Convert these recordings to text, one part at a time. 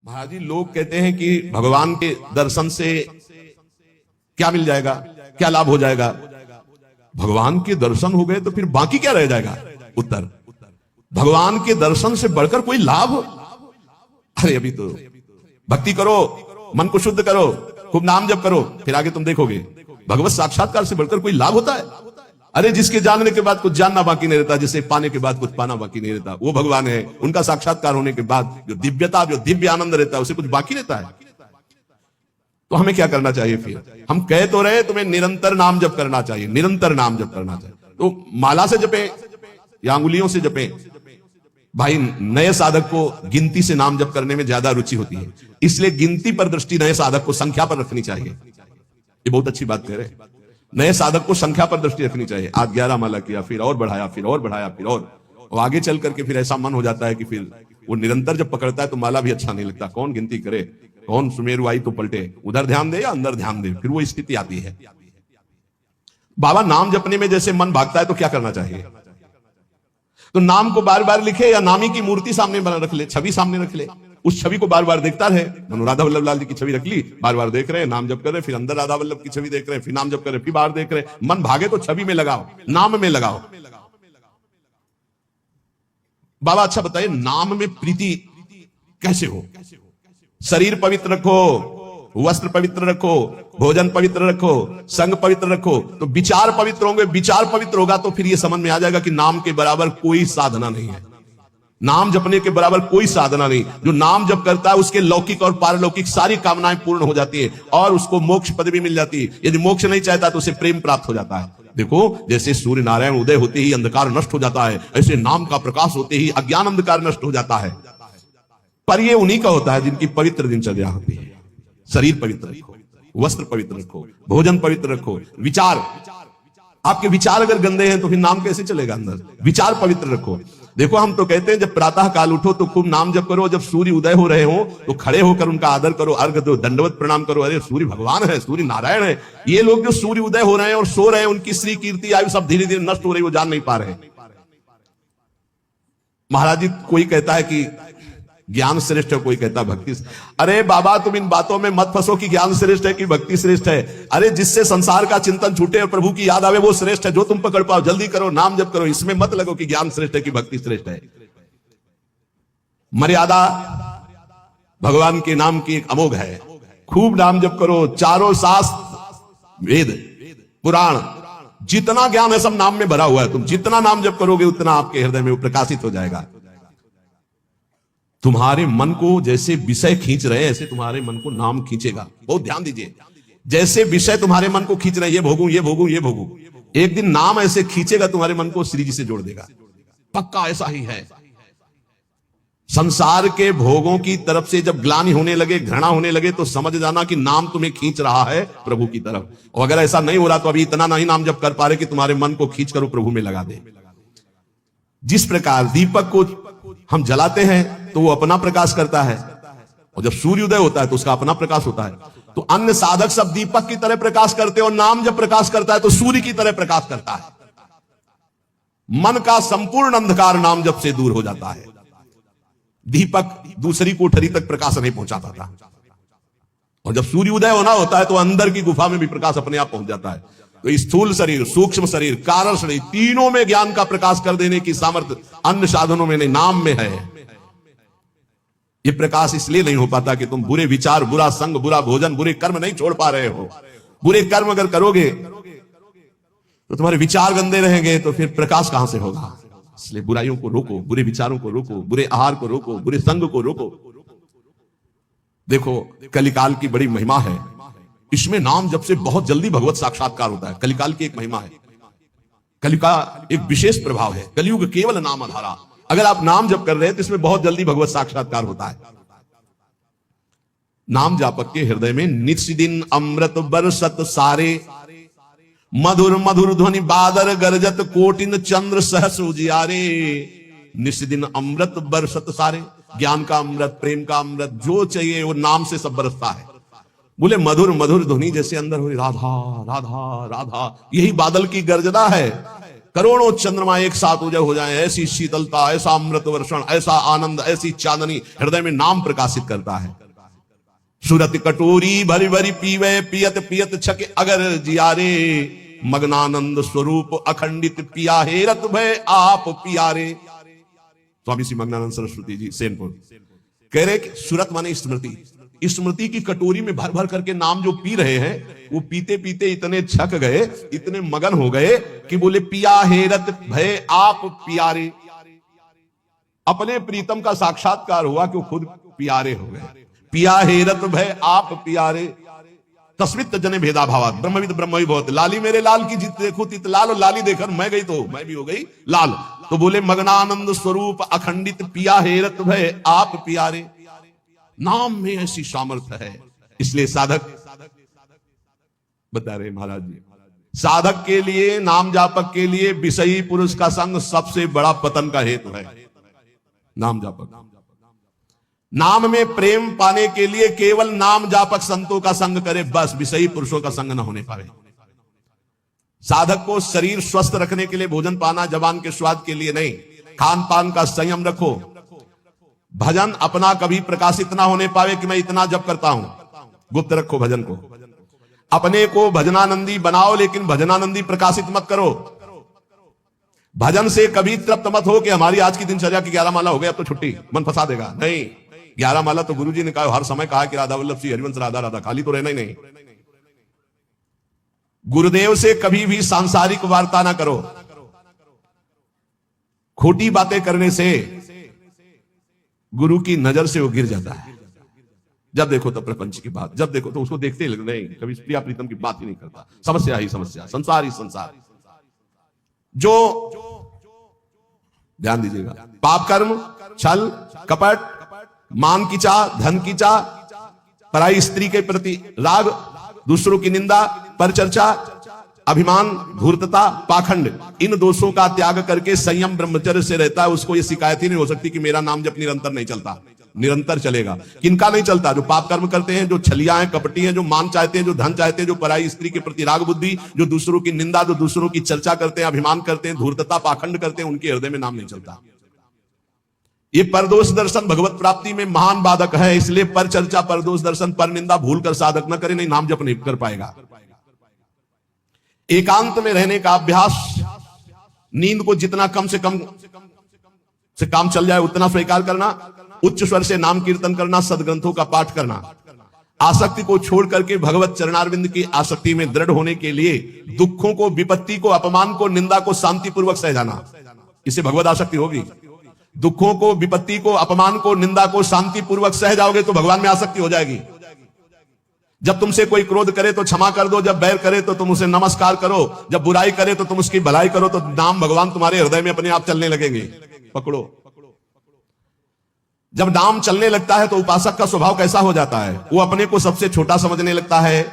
महाराज जी, लोग कहते हैं कि भगवान के दर्शन से क्या मिल जाएगा, क्या लाभ हो जाएगा। भगवान के दर्शन हो गए तो फिर बाकी क्या रह जाएगा। उत्तर, भगवान के दर्शन से बढ़कर कोई लाभ। अरे अभी तो भक्ति करो, मन को शुद्ध करो, खूब नाम जप करो, फिर आगे तुम देखोगे भगवत साक्षात्कार से बढ़कर कोई लाभ होता है। अरे जिसके जानने के बाद कुछ जानना बाकी नहीं रहता, जिसे पाने के बाद कुछ पाना बाकी नहीं रहता, वो भगवान है। उनका साक्षात्कार होने के बाद जो दिव्यता, जो दिव्य आनंद रहता है, उसे कुछ बाकी रहता है। तो हमें क्या करना चाहिए फिर। हम कह तो रहे तुम्हें निरंतर नाम जप करना चाहिए, निरंतर नाम जप करना चाहिए। तो माला से जपे या अंगुलियों से जपे। भाई नए साधक को गिनती से नाम जप करने में ज्यादा रुचि होती है, इसलिए गिनती पर दृष्टि नए साधक को संख्या पर रखनी चाहिए। ये बहुत अच्छी बात कह रहे हैं। नए साधक को संख्या पर दृष्टि रखनी चाहिए। आज 11 माला किया, फिर और बढ़ाया, फिर और बढ़ाया, फिर और आगे चल करके फिर ऐसा मन हो जाता है कि फिर वो निरंतर जब पकड़ता है तो माला भी अच्छा नहीं लगता। कौन गिनती करे, कौन सुमेरु आई तो पलटे, उधर ध्यान दे या अंदर ध्यान दे, फिर वो स्थिति आती है। बाबा नाम जपने में जैसे मन भागता है तो क्या करना चाहिए। तो नाम को बार बार लिखे या नामी की मूर्ति सामने बना रख ले, छवि सामने रख ले, उस छवि को बार बार देखता रहे। मनो राधा वल्लभ लाल जी की छवि रख ली, बार बार देख रहे हैं, नाम जप कर रहे, फिर अंदर राधा वल्लभ की छवि देख रहे हैं, फिर नाम जप कर रहे, फिर बाहर देख रहे। मन भागे तो छवि में लगाओ, नाम में लगाओ। बाबा अच्छा बताइए, नाम में प्रीति कैसे हो। शरीर पवित्र रखो, वस्त्र पवित्र रखो, भोजन पवित्र रखो, संग पवित्र रखो, तो विचार पवित्र होंगे। विचार पवित्र होगा तो फिर यह समझ में आ जाएगा कि नाम के बराबर कोई साधना नहीं है। नाम जपने के बराबर कोई साधना नहीं। जो नाम जप करता है उसके लौकिक और पारलौकिक सारी कामनाएं पूर्ण हो जाती है और उसको मोक्ष पदवी मिल जाती है। यदि मोक्ष नहीं चाहता तो उसे प्रेम प्राप्त हो जाता है। देखो जैसे सूर्य नारायण उदय होते ही अंधकार नष्ट हो जाता है, ऐसे नाम का प्रकाश होते ही अज्ञान अंधकार नष्ट हो जाता है। पर यह उन्हीं का होता है जिनकी पवित्र दिनचर्या होती है। शरीर पवित्र रखो, वस्त्र पवित्र रखो, भोजन पवित्र रखो, विचार, आपके विचार अगर गंदे हैं तो फिर नाम कैसे चलेगा अंदर। विचार पवित्र रखो। देखो हम तो कहते हैं जब प्रातः काल उठो तो खूब नाम जप करो, जब सूर्य उदय हो रहे हो तो खड़े होकर उनका आदर करो, अर्घ दो, दंडवत प्रणाम करो। अरे सूर्य भगवान है, सूर्य नारायण है। ये लोग जो सूर्य उदय हो रहे हैं और सो रहे हैं, उनकी श्री कीर्ति आयु सब धीरे धीरे नष्ट हो रही, वो जान नहीं पा रहे। महाराज जी कोई कहता है कि ज्ञान श्रेष्ठ है, कोई कहता भक्ति। अरे बाबा तुम इन बातों में मत फंसो कि ज्ञान श्रेष्ठ है कि भक्ति श्रेष्ठ है। अरे जिससे संसार का चिंतन छूटे और प्रभु की याद आवे वो श्रेष्ठ है। जो तुम पकड़ पाओ जल्दी करो, नाम जप करो। इसमें मत लगो कि ज्ञान श्रेष्ठ है कि भक्ति श्रेष्ठ है। मर्यादा भगवान के नाम की एक अमोघ है। खूब नाम जप करो। चारों शास्त्र, वेद, पुराण, जितना ज्ञान है सब नाम में भरा हुआ है। तुम जितना नाम जप करोगे उतना आपके हृदय में वो प्रकाशित हो जाएगा। तुम्हारे मन को जैसे विषय खींच रहे हैं ऐसे तुम्हारे मन को नाम खींचेगा। बहुत ध्यान दीजिए, जैसे विषय तुम्हारे मन को खींच रहे हैं, ये भोगूं, ये भोगूं, ये भोगूं, एक दिन नाम ऐसे खींचेगा तुम्हारे मन को, श्री जी से जोड़ देगा। पक्का ऐसा ही है। संसार के भोगों की तरफ से जब ग्लानि होने लगे, घृणा होने लगे, तो समझ जाना कि नाम तुम्हें खींच रहा है प्रभु की तरफ। और अगर ऐसा नहीं हो रहा तो अभी इतना नहीं नाम जप कर पा रहे कि तुम्हारे मन को खींच कर प्रभु में लगा दे। जिस प्रकार दीपक को हम जलाते हैं तो वो अपना प्रकाश करता है, और जब सूर्योदय होता है तो उसका अपना प्रकाश होता है। तो अन्य साधक सब दीपक की तरह प्रकाश करते हैं, और नाम जब प्रकाश करता है तो सूर्य की तरह प्रकाश करता है। मन का संपूर्ण अंधकार नाम जप से दूर हो जाता है। दीपक दूसरी कोठरी तक प्रकाश नहीं पहुंचाता था, और जब सूर्योदय होना होता है तो अंदर की गुफा में भी प्रकाश अपने आप पहुंच जाता है। तो स्थूल शरीर, सूक्ष्म शरीर, कारण शरीर, तीनों में ज्ञान का प्रकाश कर देने की सामर्थ्य अन्य साधनों में नहीं, नाम में है। ये प्रकाश इसलिए नहीं हो पाता कि तुम बुरे विचार, बुरा संग, बुरा भोजन, बुरे कर्म नहीं छोड़ पा रहे हो। बुरे कर्म अगर करोगे तो तुम्हारे विचार गंदे रहेंगे, तो फिर प्रकाश कहां से होगा। इसलिए बुराइयों को रोको, बुरे विचारों को रोको, बुरे आहार को रोको, बुरे संग को रोको। देखो कलिकाल की बड़ी महिमा है, इसमें नाम जब से बहुत जल्दी भगवत साक्षात्कार होता है। कलिकाल की एक महिमा है, कलयुग का एक विशेष प्रभाव है। कलयुग केवल नाम आधारा। अगर आप नाम जप कर रहे हैं तो इसमें बहुत जल्दी भगवत साक्षात्कार होता है। नाम जापक के हृदय में नित्य दिन अमृत बरसत सारे, मधुर मधुर ध्वनि बादर गरजत, कोटिन चंद्र सहस उजियारे। नित्य दिन अमृत बरसत सारे, ज्ञान का अमृत, प्रेम का अमृत, जो चाहिए वो नाम से सब बरसता है। बोले मधुर मधुर ध्वनि जैसे अंदर हो, राधा राधा राधा, यही बादल की गर्जना है। करोड़ों चंद्रमा एक साथ उदय हो जाए, ऐसी शीतलता, ऐसा अमृत वर्षण, ऐसा आनंद, ऐसी चांदनी हृदय में नाम प्रकाशित करता है। सुरत कटोरी भरी भरी पीवे, पियत पियत छक अगर जियारे, मग्नानंद स्वरूप अखंडित पिया हेरत भय आप पियारे। स्वामी श्री मग्नानंद सरस्वती जी सेनपुर कह रहे कि सुरत माने स्मृति, स्मृति की कटोरी में भर भर करके नाम जो पी रहे हैं, वो पीते पीते इतने छक गए, इतने मगन हो गए कि बोले पिया हेरत भय आप पियारे। अपने प्रीतम का साक्षात्कार हुआ कि वो खुद प्यारे हो गए। पिया हेरत भय आप प्यारे, तस्मित जने भेदा भावात, ब्रह्मविद ब्रह्म ही बहुत। लाली मेरे लाल की जित देखो तित लाल, और लाली देखकर मैं गई तो मैं भी हो गई लाल। तो बोले मग्नानंद स्वरूप अखंडित पिया हेरत भय आप प्यारे। नाम में ऐसी सामर्थ्य है, इसलिए साधक बता रहे महाराज जी, साधक के लिए, नाम जापक के लिए विषयी पुरुष का संग सबसे बड़ा पतन का हेतु है। नाम जापक, नाम में प्रेम पाने के लिए केवल नाम जापक संतों का संग करे, बस विषयी पुरुषों का संग न होने पाए। साधक को शरीर स्वस्थ रखने के लिए भोजन पाना जबान के स्वाद के लिए नहीं, खान पान का संयम रखो। भजन अपना कभी प्रकाशित ना होने पावे कि मैं इतना जप करता हूं, गुप्त रखो भजन को। अपने को भजनानंदी बनाओ, लेकिन भजनानंदी प्रकाशित मत करो। भजन से कभी तृप्त मत हो कि हमारी आज की दिनचर्या की 11 माला हो गई, अब तो छुट्टी, मन फंसा देगा। नहीं, 11 माला तो गुरुजी ने कहा, हर समय कहा कि राधा वल्लभ श्री हरिवंश राधा राधा, खाली तो रहना ही नहीं। गुरुदेव से कभी भी सांसारिक वार्ता ना करो। खोटी बातें करने से गुरु की नजर से वो गिर जाता है। जब देखो तो प्रपंच की बात, जब देखो तो उसको देखते ही नहीं, कभी प्रिया प्रीतम की बात ही नहीं करता। समस्या ही समस्या, संसार ही संसार। जो ध्यान दीजिएगा, पाप कर्म, छल कपट, मान की चाह, धन की चाह, पराई स्त्री के प्रति राग, दूसरों की निंदा, परचर्चा, अभिमान, धूर्तता, पाखंड, इन दोषों का त्याग करके संयम ब्रह्मचर्य से रहता है, उसको ये शिकायत ही नहीं हो सकती कि मेरा नाम जब निरंतर नहीं चलता। निरंतर चलेगा। किनका नहीं चलता? जो पाप कर्म करते हैं, जो छलिया हैं, कपटी हैं, जो मान चाहते हैं, जो धन चाहते हैं, जो पराई स्त्री के प्रति राग बुद्धि, जो दूसरों की निंदा, जो दूसरों की चर्चा करते हैं, अभिमान करते हैं, धूर्तता, पाखंड करते हैं, उनके हृदय में नाम नहीं चलता। ये परदोष दर्शन भगवत प्राप्ति में महान बाधक है। इसलिए पर चर्चा, परदोष दर्शन, पर निंदा भूल कर साधक न करे, नहीं नाम जप नहीं कर पाएगा। एकांत में रहने का अभ्यास, नींद को जितना कम से कम से काम चल जाए उतना स्वीकार करना, उच्च स्वर से नाम कीर्तन करना, सदग्रंथों का पाठ करना, आसक्ति को छोड़ करके भगवत चरणारविंद की आसक्ति में दृढ़ होने के लिए दुखों को, विपत्ति को, अपमान को, निंदा को शांतिपूर्वक सह जाना, इससे भगवत आसक्ति होगी। दुखों को, विपत्ति को, अपमान को, निंदा को शांतिपूर्वक सह जाओगे तो भगवान में आसक्ति हो जाएगी। जब तुमसे कोई क्रोध करे तो क्षमा कर दो, जब बैर करे तो तुम उसे नमस्कार करो, जब बुराई करे तो तुम उसकी भलाई करो, तो नाम भगवान तुम्हारे हृदय में अपने आप चलने लगेंगे। पकड़ो। जब नाम चलने लगता है तो उपासक का स्वभाव कैसा हो जाता है? वो अपने को सबसे छोटा समझने लगता है,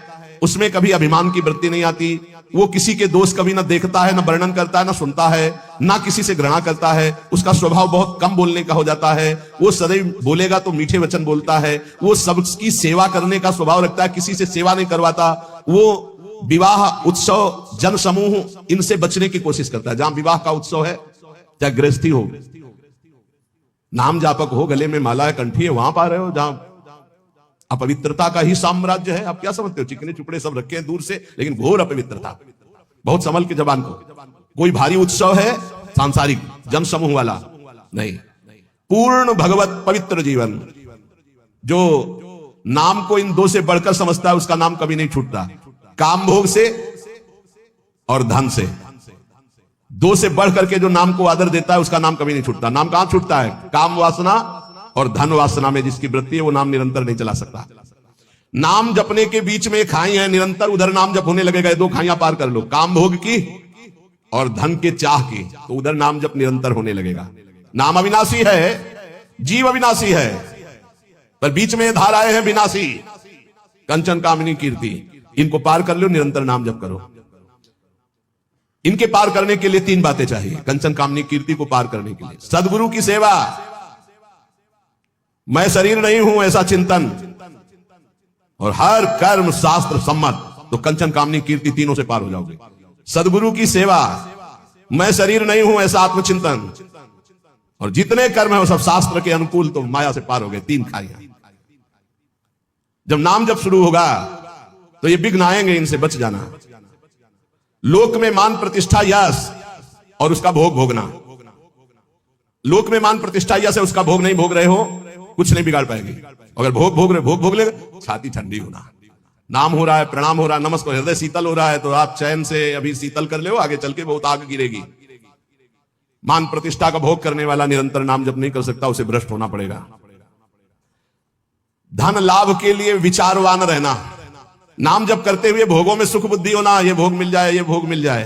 उसमें कभी अभिमान की वृत्ति नहीं आती, वो किसी के दोष कभी ना देखता है, ना वर्णन करता है, ना सुनता है, ना किसी से घृणा करता है। उसका स्वभाव बहुत कम बोलने का हो जाता है। वो सदैव बोलेगा तो मीठे वचन बोलता है। वो सबकी सेवा करने का स्वभाव रखता है, किसी से सेवा नहीं करवाता। वो विवाह, उत्सव, जन समूह, इनसे बचने की कोशिश करता है। जहां विवाह का उत्सव है, चाहे गृहस्थी हो, नाम जापक हो, गले में माला है, कंठी है, वहां पा रहे हो जहां अपवित्रता का ही साम्राज्य है। आप क्या समझते हो? चिकने चुपड़े सब रखे हैं दूर से, लेकिन घोर अपवित्रता। बहुत संभल के जबान को। कोई भारी उत्सव है सांसारिक जन समूह वाला नहीं, पूर्ण भगवत पवित्र जीवन। जो नाम को इन दो से बढ़कर समझता है, उसका नाम कभी नहीं छूटता। काम भोग से और धन से, दो से बढ़ करके जो नाम को आदर देता है, उसका नाम कभी नहीं छूटता। नाम कहां छूटता है? काम वासना और धन वासना में जिसकी वृत्ति है, वो नाम निरंतर नहीं चला सकता। नाम जपने के बीच में खाई है, निरंतर उधर नाम जप होने लगेगा। दो खाइयां पार कर लो, काम भोग की और धन के चाह की, तो उधर नाम जप निरंतर होने लगेगा। नाम अविनाशी है, जीव अविनाशी है, पर बीच में धाराएं हैं विनाशी। कंचन, कामिनी, कीर्ति, इनको पार कर लो, निरंतर नाम जप करो। इनके पार करने के लिए तीन बातें चाहिए। कंचन, कामिनी, कीर्ति को पार करने के लिए सदगुरु की सेवा, मैं शरीर नहीं हूं ऐसा चिंतन, और हर कर्म शास्त्र सम्मत, तो कंचन, कामनी, कीर्ति तीनों से पार हो जाओगे। सदगुरु की सेवा, मैं शरीर नहीं हूं, ऐसा आत्मचिंतन। और जितने कर्म है वो सब शास्त्र के अनुकूल, तो माया से पार हो गए। 3 खाइयां। जब नाम जब शुरू होगा तो ये विघ्न आएंगे, इनसे बच जाना। लोक में मान प्रतिष्ठा यश और उसका भोग भोगना। लोक में मान प्रतिष्ठा यश है, उसका भोग नहीं भोग रहे हो, कुछ नहीं बिगाड़ पाएगी। अगर भोग भोग ले, छाती ठंडी होना। नाम हो रहा है, प्रणाम हो रहा है, नमस्कार, हृदय शीतल हो रहा है, तो आप चैन से अभी शीतल कर ले, आगे चल के बहुत आग गिरेगी। मान प्रतिष्ठा का भोग करने वाला निरंतर नाम जप नहीं कर सकता, उसे भ्रष्ट होना पड़ेगा। धन लाभ के लिए विचारवान रहना। नाम जप करते हुए भोगों में सुख बुद्धि होना, ये भोग मिल जाए, ये भोग मिल जाए।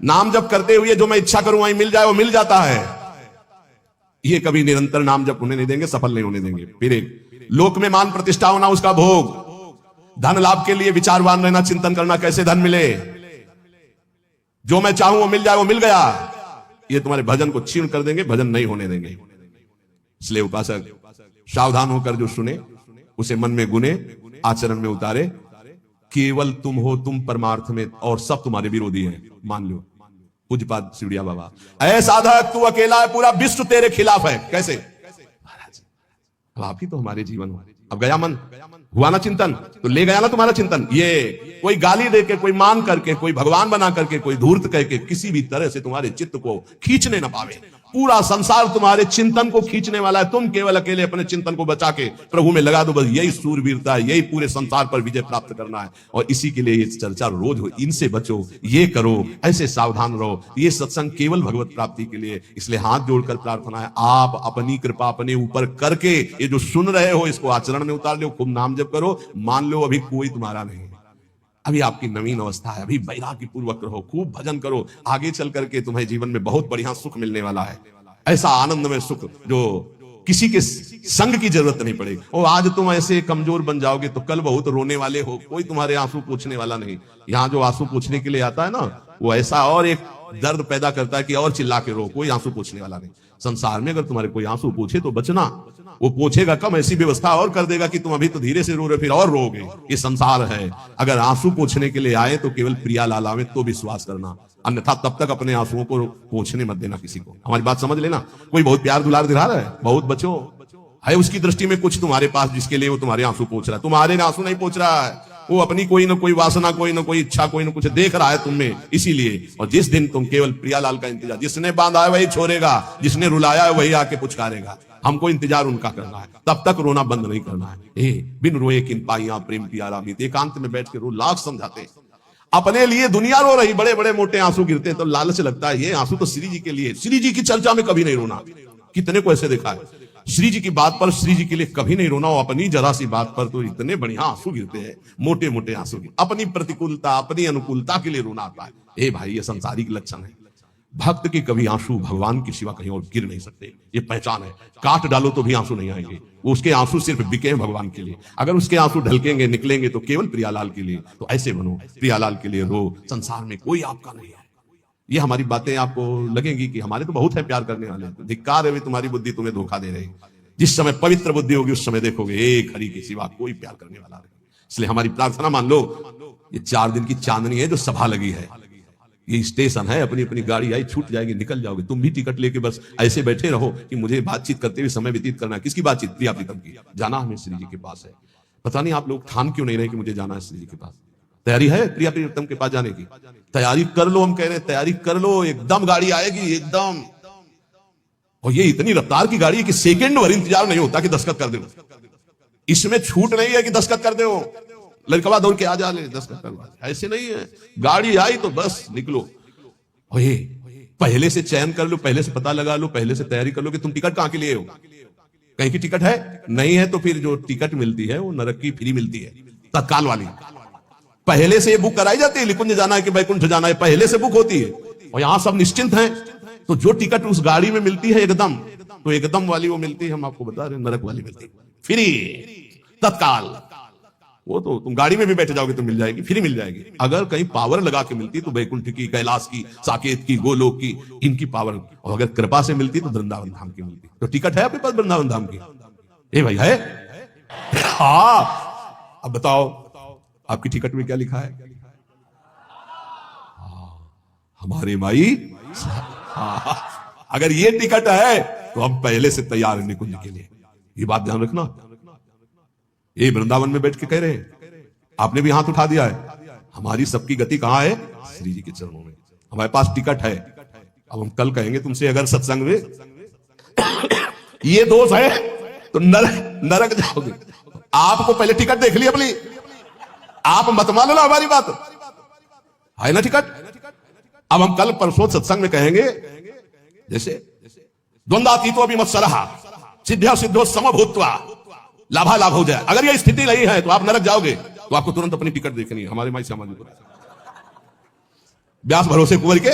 नाम जप करते हुए जो मैं इच्छा करूं वही मिल जाए, वो मिल जाता है। ये कभी निरंतर नाम जप होने नहीं देंगे, सफल नहीं होने देंगे। फिर एक लोक में मान प्रतिष्ठा होना, उसका भोग। धन लाभ के लिए विचारवान रहना, चिंतन करना कैसे धन मिले, जो मैं चाहूं वो मिल जाए, वो मिल गया। ये तुम्हारे भजन को छीन कर देंगे, भजन नहीं होने देंगे। इसलिए उपासक सावधान होकर जो सुने उसे मन में गुने, आचरण में उतारे। केवल तुम हो, तुम परमार्थ में, और सब तुम्हारे विरोधी हैं, मान लो। पूज्यपाद सिवड़िया बाबा, ऐ साधक तू अकेला है, पूरा विश्व तेरे खिलाफ है। कैसे? अब आप ही तो हमारे जीवन हो। अब गया मन, हुआ ना चिंतन, तो ले गया ना तुम्हारा चिंतन। ये कोई गाली दे के, कोई मान करके, कोई भगवान बना करके, कोई धूर्त कह के किसी भी तरह से तुम्हारे चित्त को खींचने ना पावे। पूरा संसार तुम्हारे चिंतन को खींचने वाला है, तुम केवल अकेले अपने चिंतन को बचा के प्रभु में लगा दो। बस यही सूरवीरता है, यही पूरे संसार पर विजय प्राप्त करना है। और इसी के लिए ये चर्चा रोज हो। इनसे बचो, ये करो, ऐसे सावधान रहो। ये सत्संग केवल भगवत प्राप्ति के लिए। इसलिए हाथ जोड़कर प्रार्थना है, आप अपनी कृपा अपने ऊपर करके ये जो सुन रहे हो इसको आचरण में उतार लो। खूब नाम जप करो। मान लो अभी कोई तुम्हारा नहीं, अभी आपकी नवीन अवस्था है, अभी वैराग्य पूर्वक रहो, खूब भजन करो। आगे चल करके तुम्हें जीवन में बहुत बढ़िया सुख मिलने वाला है। ऐसा आनंदमय सुख जो किसी के संग की जरूरत नहीं पड़ेगी। और आज तुम ऐसे कमजोर बन जाओगे तो कल बहुत रोने वाले हो, कोई तुम्हारे आंसू पूछने वाला नहीं। यहाँ जो आंसू पूछने के लिए आता है ना, वो ऐसा और एक दर्द पैदा करता है कि और चिल्ला के रो, कोई आंसू पूछने वाला नहीं। संसार में अगर तुम्हारे कोई आंसू पूछे तो बचना, वो पूछेगा कम, ऐसी व्यवस्था और कर देगा कि तुम अभी तो धीरे से रो रहे, फिर और रोगे। ये संसार है। अगर आंसू पूछने के लिए आए तो केवल प्रियालाल आवे तो विश्वास करना, अन्यथा तब तक अपने आंसुओं को पूछने मत देना किसी को। हमारी बात समझ लेना। कोई बहुत प्यार दुलार दिला रहा है, बहुत बचो है, उसकी दृष्टि में कुछ तुम्हारे पास जिसके लिए वो तुम्हारे आंसू पूछ रहा है। तुम्हारे आंसू नहीं पूछ रहा है, वो अपनी कोई ना कोई वासना, कोई ना कोई इच्छा, कोई ना कुछ देख रहा है तुम में, इसीलिए। और जिस दिन तुम केवल प्रियालाल का इंतजार, जिसने बांधा है वही छोड़ेगा, जिसने रुलाया है वही आके पुचकारेगा। हमको इंतजार उनका करना है, तब तक रोना बंद नहीं करना है। बिन रोए किन पाइयां प्रेम की आरामित। एकांत में बैठ के रो, लाख समझाते। अपने लिए दुनिया रो रही, बड़े बड़े मोटे आंसू गिरते हैं तो लालच लगता है ये आंसू तो श्री जी के लिए। श्री जी की चर्चा में कभी नहीं रोना। कितने को ऐसे देखा है, श्री जी की बात पर, श्री जी के लिए कभी नहीं रोना। अपनी जरा सी बात पर तो इतने बढ़िया आंसू गिरते हैं, मोटे मोटे आंसू। अपनी प्रतिकूलता, अपनी अनुकूलता के लिए रोना आता है। ए भाई, ये संसारिक लक्षण है। भक्त के कभी आंसू भगवान के सिवा कहीं और गिर नहीं सकते, ये पहचान है। काट डालो तो भी आंसू नहीं आएंगे, उसके आंसू सिर्फ बिके हैं भगवान के लिए। अगर उसके आंसू ढलकेंगे, निकलेंगे तो केवल प्रियालाल के लिए। तो ऐसे बनो, प्रियालाल के लिए रो। संसार में कोई आपका नहीं है। ये हमारी बातें आपको लगेंगी कि हमारे तो बहुत है प्यार करने वाले, तो धिक्कार है तुम्हारी बुद्धि तुम्हें धोखा दे रही। जिस समय पवित्र बुद्धि होगी उस समय देखोगे एक हरि के सिवा कोई प्यार करने वाला नहीं। इसलिए हमारी प्रार्थना मान लो, ये 4 दिन की चांदनी है जो सभा लगी है, ये स्टेशन है। अपनी अपनी गाड़ी आई, छूट जाएगी, निकल जाओगे। तुम भी टिकट लेके बस ऐसे बैठे रहो कि मुझे बातचीत करते हुए समय व्यतीत करना है। किसकी बातचीत? प्रिया प्रीतम की। जाना हमें श्री जी के पास है। पता नहीं आप लोग ठान क्यों नहीं रहे कि मुझे जाना है श्री जी के पास। तैयारी है प्रिया प्रीतम के पास जाने की? तैयारी कर लो। हम कह रहे हैं तैयारी कर लो, एकदम गाड़ी आएगी, एकदम। और ये इतनी रफ्तार की गाड़ी है कि सेकंड भर इंतजार नहीं होता कि दस्तखत कर दो। इसमें छूट नहीं है कि दस्तखत कर दो, लड़कवा दौड़ के आ जा ले दस्तखत करवा। ऐसे नहीं है, गाड़ी आई तो बस निकलो। और ये पहले से चयन कर लो, पहले से पता लगा लो, पहले से तैयारी कर लो कि तुम टिकट कहां के लिए हो। कहीं की टिकट है? नहीं है तो फिर जो टिकट मिलती है वो नरक की फ्री मिलती है, तत्काल वाली। पहले से ये बुक कराई जाती है, निकुंज जाना है कि बैकुंठ जाना है, पहले से बुक होती है। और यहां सब निश्चिंत हैं। तो जो टिकट उस गाड़ी में मिलती है एकदम, तो एकदम वाली वो मिलती है, हम आपको बता रहे, नरक वाली मिलती है फ्री, तत्काल। वो तो तुम गाड़ी में भी बैठ जाओगे तो मिल जाएगी, फ्री मिल जाएगी। अगर कहीं पावर लगा के मिलती तो बैकुंठ की, कैलाश की, साकेत की, गोलोक की, इनकी पावर। और अगर कृपा से मिलती तो वृंदावन धाम की मिलती। तो टिकट है आपके पास वृंदावन धाम की? ए भाई है? हाँ। अब बताओ आपकी टिकट में क्या लिखा है? हमारे माई अगर ये टिकट है तो हम पहले से तैयार हैं निकुंज के लिए। ये बात ध्यान रखना। ये वृंदावन में बैठ के कह रहे हैं, आपने भी हाथ उठा दिया है। हमारी सबकी गति कहां है? श्री जी के चरणों में। हमारे पास टिकट है। अब हम कल कहेंगे तुमसे, अगर सत्संग में ये दोष है तो नरक जाओगे। आपको पहले टिकट देख ली अपनी, आप मत मान लो हमारी बात, है ना टिकट। अब हम कल परसों सत्संग में कहेंगे, जैसे द्वंद्वातीतो अभी मत सरहा सिद्ध्या सिद्धो समभूत्वा लाभा लाभ हो जाए। अगर ये स्थिति नहीं है तो आप नरक जाओगे, तो आपको तुरंत अपनी टिकट देखनी है। हमारे माई श्यामा जी व्यास भरोसे कुंवर के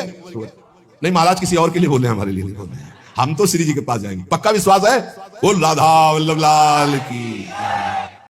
नहीं, महाराज किसी और के लिए बोले, हमारे लिए नहीं बोले। हम तो श्री जी के पास जाएंगे, पक्का विश्वास है। बोल राधा वल्लभ लाल की।